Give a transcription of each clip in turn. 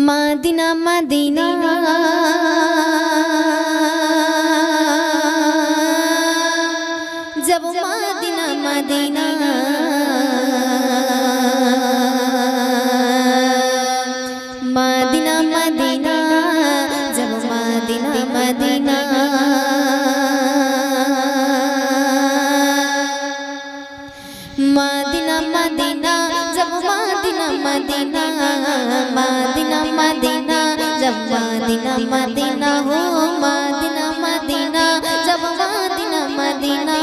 Medina Madina जब Madina Madina Madina Madina जब Madina Madina Madina Madina जब Madina Madina Madina Madina जब Madina Medina हो Medina Madina जब मदीना मदीना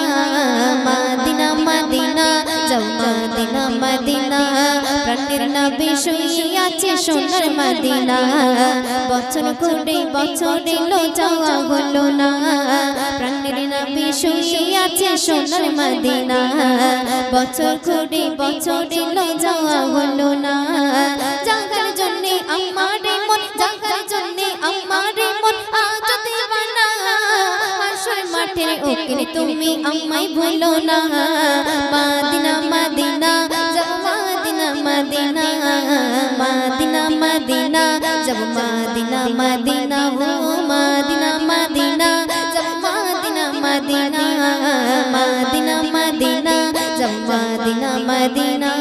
मदीना मदीना जब Madina Medina প্রাণের নবী শুয়ে আছে সোনার মদিনা বছর ঘুরে বছর এলো যাওয়া হলো না প্রাণের নবী শুয়ে আছে সোনার মদিনা বছর ঘুরে বছর এলো যাওয়া হলো না জাগার জন্য আমারে মন জাগার জন্য আমারে মন আজ দিবানা হাসর মাঠের ওকে তুমি আমায় ভুলো না মদিনা মদিনা জব মদিনা মদিনা মদিনা মদিনা জব মদিনা মদিনা হো মদিনা মদিনা জব মদিনা মদিনা মদিনা মদিনা जब मदीना मदीना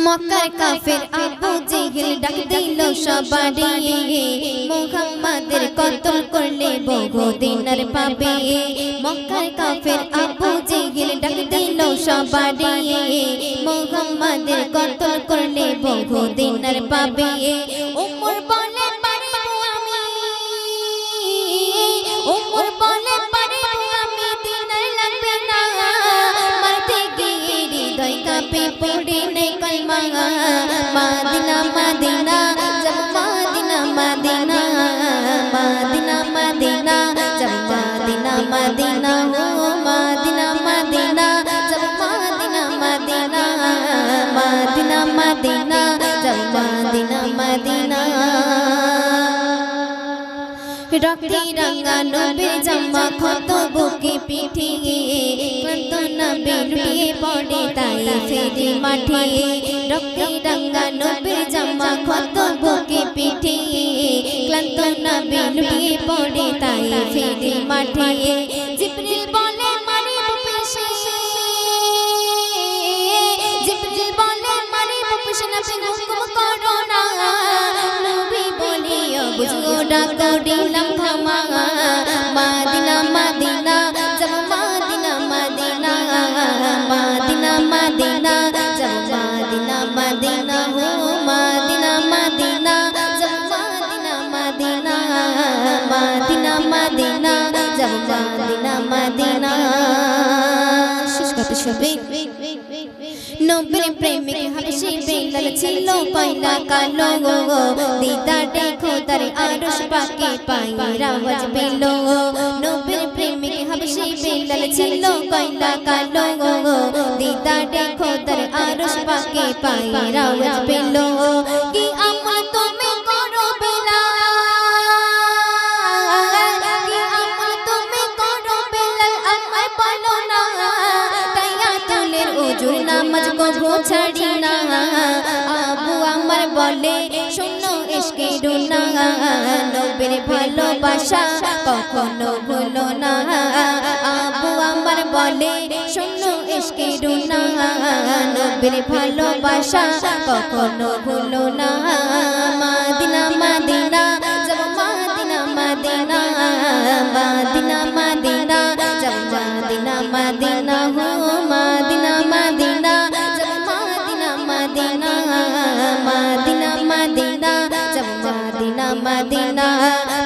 मक्कार काफिर आबू जेहिल डाक दिल सबारी मुहम्मदेर कत्ल करले बहुदिনের পাবে मक्कार काफिर आबू जेहिल डाक दिल सबारी मुहम्मदेर कत्ल करले बहुदिনের পাবে उमर বলে পারিব আমি उमर বলে मदीना मदीना जब मदीना मदीना मदीना मदीना जब मदीना मदीना हो मदीना मदीना जब मदीना मदीना मदीना मदीना जब मदीना मदीना रक्ति रंगा नबी जम्मा खत बुके पीठी क्लांत नबी लुटिए पड़े ताइफेर माठे रक्ति रंगा नबी जम्मा खत बुके पीठी क्लांत नबी लुटिए पड़े ताइफेर माठे जिब्रील बोले मारिब पेशे जिब्रील बोले मारिब पेशे नबी हुकुम करो ना नबी बोले बुझो डाको दिलम थमा मदीना मदीना जब मदीना मदीना मदीना मदीना जब मदीना मदीना हो मदीना मदीना जब मदीना मदीना मदीना मदीना जब मदीना मदीना नबीर प्रेमिक हबशी बेलाल छिलो पहला कालो दीदा देखो तारे आरुष पाके पाई रावज बेलो नबीर प्रेमिक हबशी बेलाल छिलो पहला कालो दीदा देखो तारे आरुष पाके पाई रावज बेलो कि अमल तुम्हें करो बेलाल कि अमल तुम्हें करो बेलाल अम्माय बोलो ना तैया तुलेर उजुर नामाज को ছাড়ি না আবু আমার বলে শোনো ইশকে রুনা নবীর ভালোবাসা কখনো ভুলো না আবু আমার বলে শোনো ইশকে রুনা নবীর ভালোবাসা কখনো ভুলো না মদিনা মদিনা জব মদিনা মদিনা মদিনা মদিনা জব মদিনা মদিনা হো Madina Madina Madina Madina Madina जब मदीना मदीना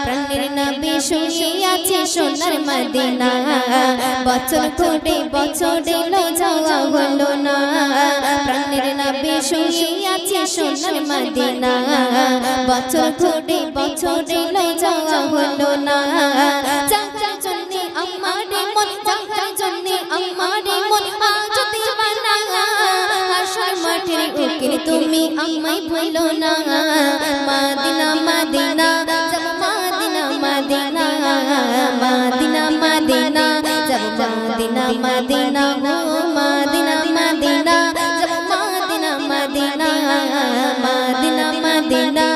प्राणेर नबी शुए आछे सोनार मदीना बछर घुरे बछर एलो जाওয়া हलो ना प्राणेर नबी शुए आछे सोनार मदीना बछर घुरे बछर एलो जाওয়া हलो ना जागार जन्ने आमारे मन जागार जन्ने आमारे मन आज दिवाना हाशर माठेर ओके তুমি আমায় ভুলো না মদিনা মদিনা जब मदीना मदीना मदीना मदीना जब मदीना मदीना हो मदीना मदीना जब मदीना मदीना মাদিনা মাদিনা